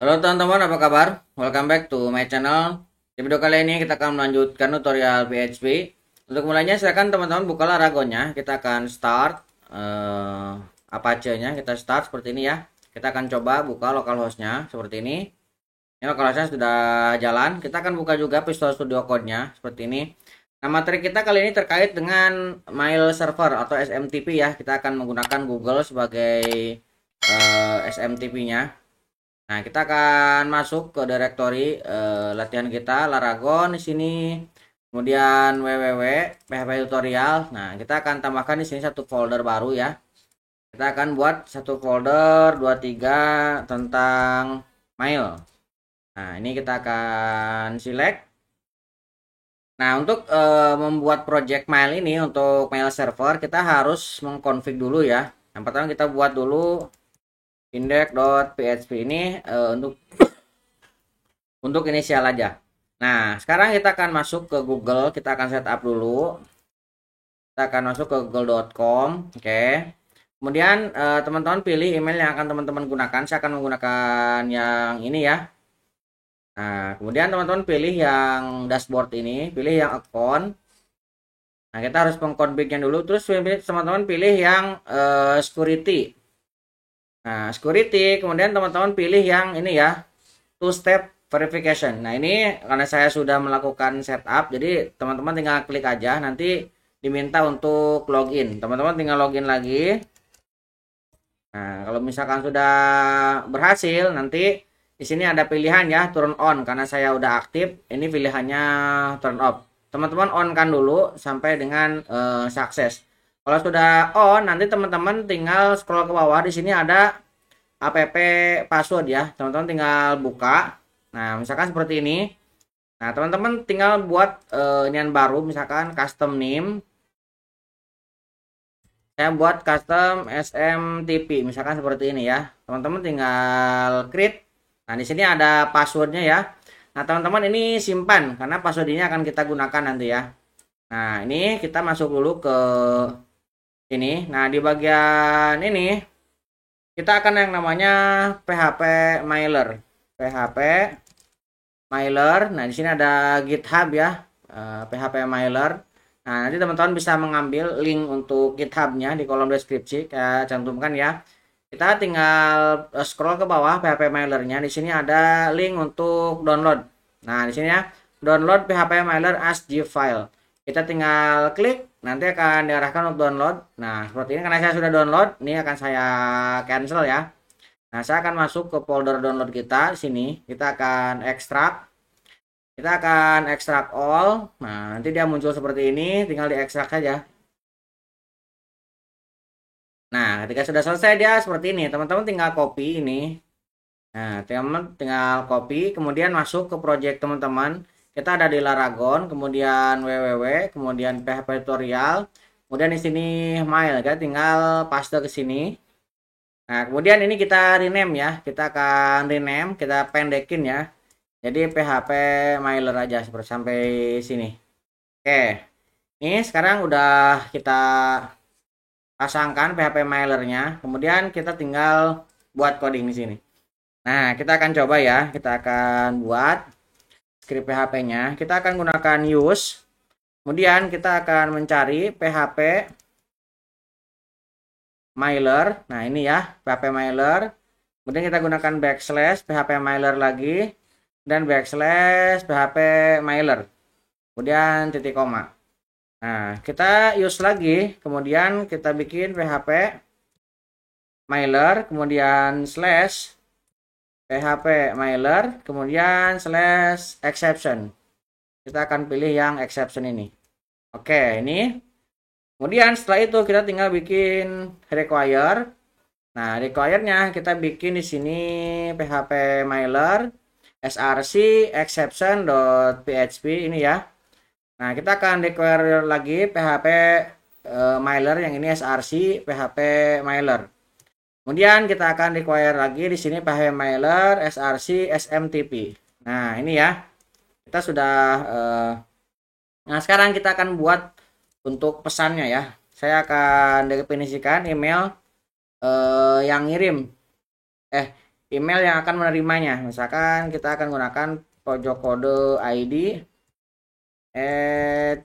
Halo teman-teman, apa kabar? Welcome back to my channel. Di video kali ini kita akan melanjutkan tutorial PHP. Untuk mulainya silakan teman-teman buka Laragonnya. Kita akan start Apache-nya. Kita start seperti ini ya. Kita akan coba buka localhost-nya seperti ini. Ini localhost-nya sudah jalan. Kita akan buka juga Visual Studio Code-nya seperti ini. Nah, materi kita kali ini terkait dengan mail server atau SMTP ya. Kita akan menggunakan Google sebagai SMTP-nya. Nah, kita akan masuk ke directory latihan kita Laragon di sini. Kemudian www php tutorial. Nah, kita akan tambahkan di sini satu folder baru ya. Kita akan buat satu folder 23 tentang mail. Nah, ini kita akan select. Nah, untuk membuat project mail ini untuk mail server kita harus mengkonfig dulu ya. Yang pertama kita buat dulu index.php ini untuk inisial aja. Nah, sekarang kita akan masuk ke Google, kita akan setup dulu. Kita akan masuk ke google.com, oke. Kemudian teman-teman pilih email yang akan teman-teman gunakan. Saya akan menggunakan yang ini ya. Nah, kemudian teman-teman pilih yang dashboard ini, pilih yang account. Nah, kita harus mengkonfignya dulu. Terus teman-teman pilih yang security. Nah, security, kemudian teman-teman pilih yang ini ya, two step verification. Nah, ini karena saya sudah melakukan setup, jadi teman-teman tinggal klik aja, nanti diminta untuk login. Teman-teman tinggal login lagi. Nah, kalau misalkan sudah berhasil, nanti di sini ada pilihan ya, turn on. Karena saya udah aktif, ini pilihannya turn off. Teman-teman on kan dulu sampai dengan sukses. Kalau sudah on, nanti teman-teman tinggal scroll ke bawah. Di sini ada app password ya. Teman-teman tinggal buka. Nah, misalkan seperti ini. Nah, teman-teman tinggal buat inian baru, misalkan custom name. Saya buat custom SMTP, misalkan seperti ini ya. Teman-teman tinggal create. Nah, di sini ada passwordnya ya. Nah, teman-teman ini simpan karena password ini akan kita gunakan nanti ya. Nah, ini kita masuk dulu ke ini. Nah, di bagian ini kita akan yang namanya PHP mailer. PHP mailer. Nah, di sini ada GitHub ya. PHP mailer. Nah, nanti teman-teman bisa mengambil link untuk GitHub-nya di kolom deskripsi. Saya cantumkan ya. Kita tinggal scroll ke bawah PHP mailernya. Di sini ada link untuk download. Nah, di sini ya, download PHP mailer as zip file. Kita tinggal klik, nanti akan diarahkan untuk download. Nah, seperti ini karena saya sudah download, ini akan saya cancel ya. Nah, saya akan masuk ke folder download kita di sini. Kita akan ekstrak. Kita akan ekstrak all. Nah, nanti dia muncul seperti ini, tinggal diekstrak saja. Nah, ketika sudah selesai dia seperti ini. Teman-teman tinggal copy ini. Nah, teman-teman tinggal copy, kemudian masuk ke project teman-teman. Kita ada di Laragon, kemudian www, kemudian PHP tutorial, kemudian di sini mail, ya, tinggal paste ke sini. Nah, kemudian ini kita rename ya, kita akan rename, kita pendekin ya. Jadi PHP mailer aja seperti sampai sini. Oke, ini sekarang udah kita pasangkan PHP mailernya, kemudian kita tinggal buat coding di sini. Nah, kita akan coba ya. Kita akan buat script PHP-nya. Kita akan gunakan use. Kemudian kita akan mencari PHP mailer. Nah, ini ya, PHP mailer. Kemudian kita gunakan backslash PHP mailer lagi dan backslash PHP mailer. Kemudian titik koma. Nah, kita use lagi. Kemudian kita bikin PHP mailer, kemudian slash PHP mailer, kemudian slash exception. Kita akan pilih yang exception ini. Oke, ini. Kemudian setelah itu kita tinggal bikin require. Nah, require-nya kita bikin di sini PHP mailer src exception.php ini ya. Nah, kita akan require lagi PHP mailer yang ini src PHP mailer. Kemudian kita akan require lagi di sini PHP mailer src smtp. Nah, ini ya. Kita sudah nah, sekarang kita akan buat untuk pesannya ya. Saya akan definisikan email yang ngirim email yang akan menerimanya. Misalkan kita akan gunakan pojok kode ID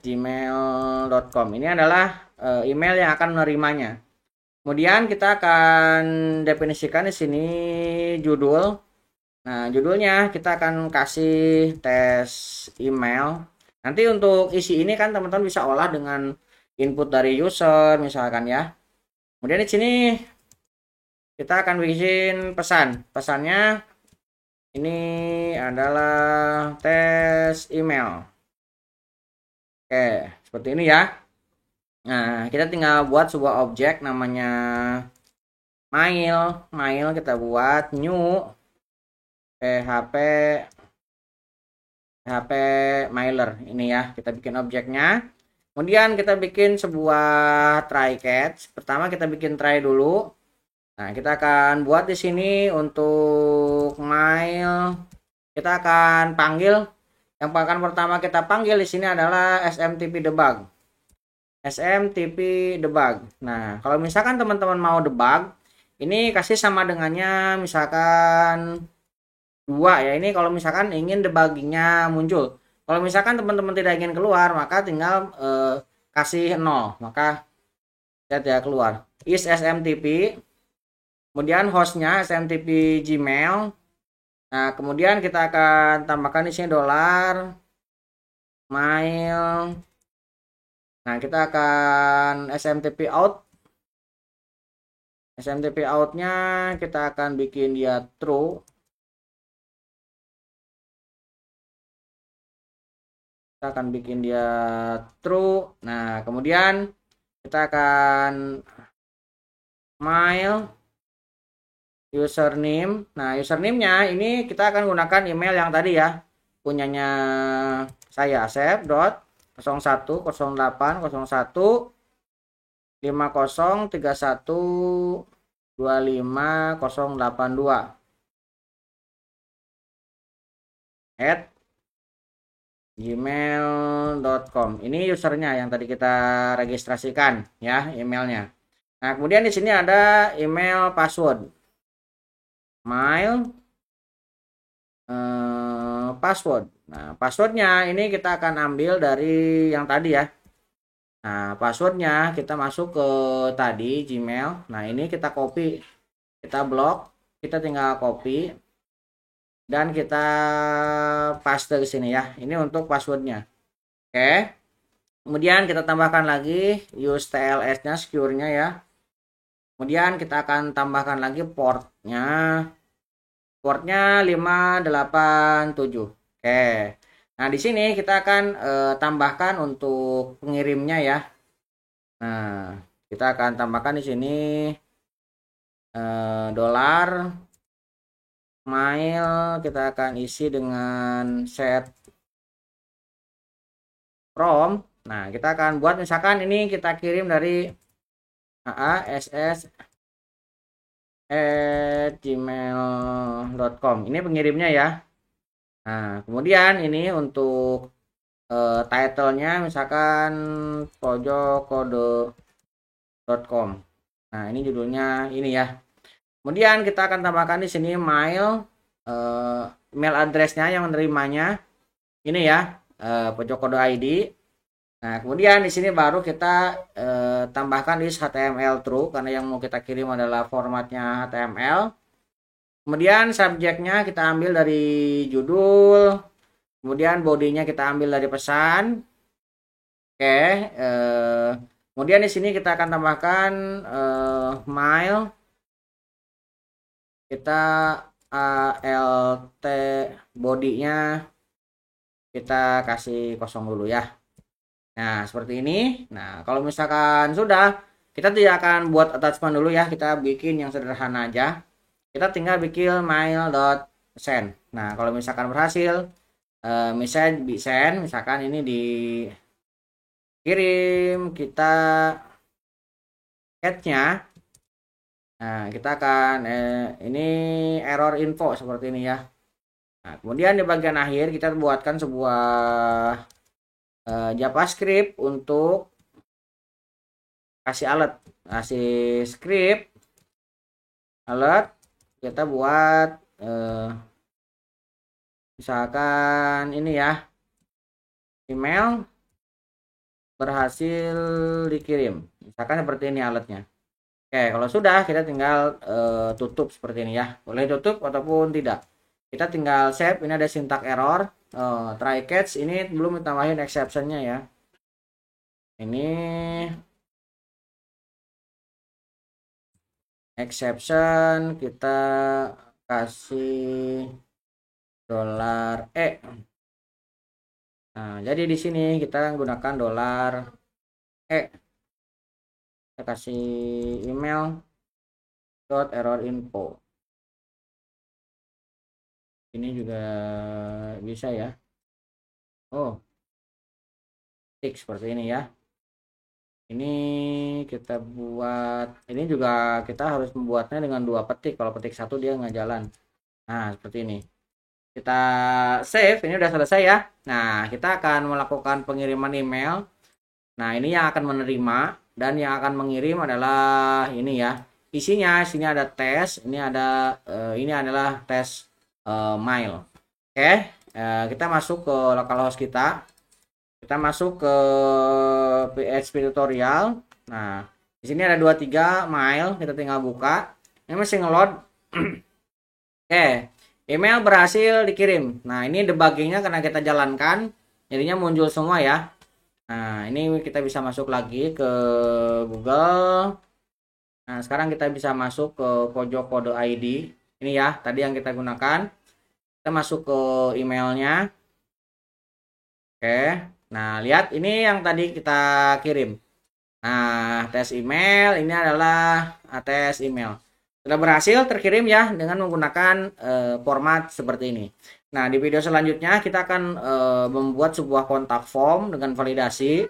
@gmail.com. Ini adalah email yang akan menerimanya. Kemudian kita akan definisikan di sini judul. Nah, judulnya kita akan kasih tes email. Nanti untuk isi ini kan teman-teman bisa olah dengan input dari user misalkan ya. Kemudian di sini kita akan bikin pesan. Pesannya ini adalah tes email. Oke, seperti ini ya. Nah, kita tinggal buat sebuah objek namanya mail. Mail kita buat new php mailer. Ini ya, kita bikin objeknya. Kemudian kita bikin sebuah try catch. Pertama kita bikin try dulu. Nah, kita akan buat di sini untuk mail. Kita akan panggil. Yang akan pertama kita panggil di sini adalah SMTP debug. SMTP debug. Nah, kalau misalkan teman-teman mau debug, ini kasih sama dengannya misalkan 2 ya. Ini kalau misalkan ingin debuggingnya muncul. Kalau misalkan teman-teman tidak ingin keluar, maka tinggal kasih 0. Maka dia tidak keluar. Is SMTP. Kemudian hostnya SMTP Gmail. Nah, kemudian kita akan tambahkan di sini $mail. Nah, kita akan SMTP out. SMTP out-nya kita akan bikin dia true. Kita akan bikin dia true. Nah, kemudian kita akan mail username. Nah, username-nya ini kita akan gunakan email yang tadi ya. Punyanya saya asep.01015031258082 @gmail.com. Ini usernya yang tadi kita registrasikan ya, emailnya. Nah, kemudian di sini ada email password. Mail password. Nah, passwordnya ini kita akan ambil dari yang tadi ya. Nah, passwordnya kita masuk ke tadi Gmail. Nah, ini kita copy, kita blok, kita tinggal copy dan kita paste ke sini ya. Ini untuk passwordnya. Oke. Kemudian kita tambahkan lagi use TLS-nya, secure-nya ya. Kemudian kita akan tambahkan lagi portnya. Portnya 587. Oke. Nah, di sini kita akan tambahkan untuk pengirimnya ya. Nah, kita akan tambahkan di sini dolar mail, kita akan isi dengan set from. Nah, kita akan buat misalkan ini kita kirim dari aass@gmail.com. Ini pengirimnya ya. Nah, kemudian ini untuk title-nya misalkan pojokode.com. Nah, ini judulnya ini ya. Kemudian kita akan tambahkan di sini mail email address-nya yang menerimanya. Ini ya, pojok kode ID. Nah, kemudian di sini baru kita tambahkan is HTML true karena yang mau kita kirim adalah formatnya HTML. Kemudian subjeknya kita ambil dari judul. Kemudian bodinya kita ambil dari pesan. Oke, kemudian di sini kita akan tambahkan mail. Kita alt bodinya kita kasih kosong dulu ya. Nah, seperti ini. Nah, kalau misalkan sudah, kita tidak akan buat attachment dulu ya. Kita bikin yang sederhana aja. Kita tinggal bikin mail.send. Nah, kalau misalkan berhasil, misalkan ini dikirim, kita catch-nya. Nah, kita akan ini error info seperti ini ya. Nah, kemudian di bagian akhir kita buatkan sebuah JavaScript untuk kasih alert, kasih script alert kita buat misalkan ini ya, email berhasil dikirim, misalkan seperti ini alatnya. Oke, kalau sudah kita tinggal tutup seperti ini ya, boleh tutup ataupun tidak. Kita tinggal save. Ini ada syntax error, try catch, ini belum ditambahin exceptionnya ya. Ini exception kita kasih $E. Nah, jadi di sini kita gunakan $E. Kita kasih email .error info. Ini juga bisa ya. Oh, tik seperti ini ya. Ini kita buat, ini juga kita harus membuatnya dengan 2 petik. Kalau petik 1 dia nggak jalan. Nah, seperti ini. Kita save, ini udah selesai ya. Nah, kita akan melakukan pengiriman email. Nah, ini yang akan menerima dan yang akan mengirim adalah ini ya. Isinya, sini ada tes, ini ada ini adalah tes mail. Oke, kita masuk ke localhost kita. Kita masuk ke PHP tutorial. Nah, di sini ada 23 mail, kita tinggal buka. Ini masih ngeload. Oke, email berhasil dikirim. Nah, ini debuggingnya karena kita jalankan, jadinya muncul semua ya. Nah, ini kita bisa masuk lagi ke Google. Nah, sekarang kita bisa masuk ke pojok kode ID. Ini ya, tadi yang kita gunakan. Kita masuk ke emailnya. Oke, nah lihat ini yang tadi kita kirim. Nah, tes email ini adalah tes email. Sudah berhasil terkirim ya dengan menggunakan format seperti ini. Nah, di video selanjutnya kita akan membuat sebuah kontak form dengan validasi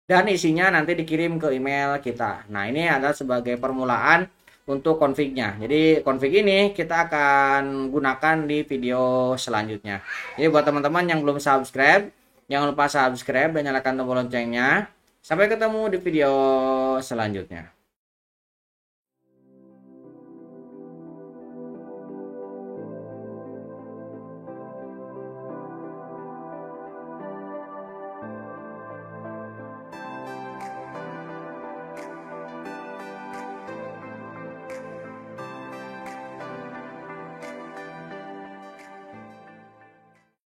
dan isinya nanti dikirim ke email kita. Nah, ini adalah sebagai permulaan untuk config-nya. Jadi config ini kita akan gunakan di video selanjutnya. Jadi buat teman-teman yang belum subscribe, jangan lupa subscribe dan nyalakan tombol loncengnya. Sampai ketemu di video selanjutnya.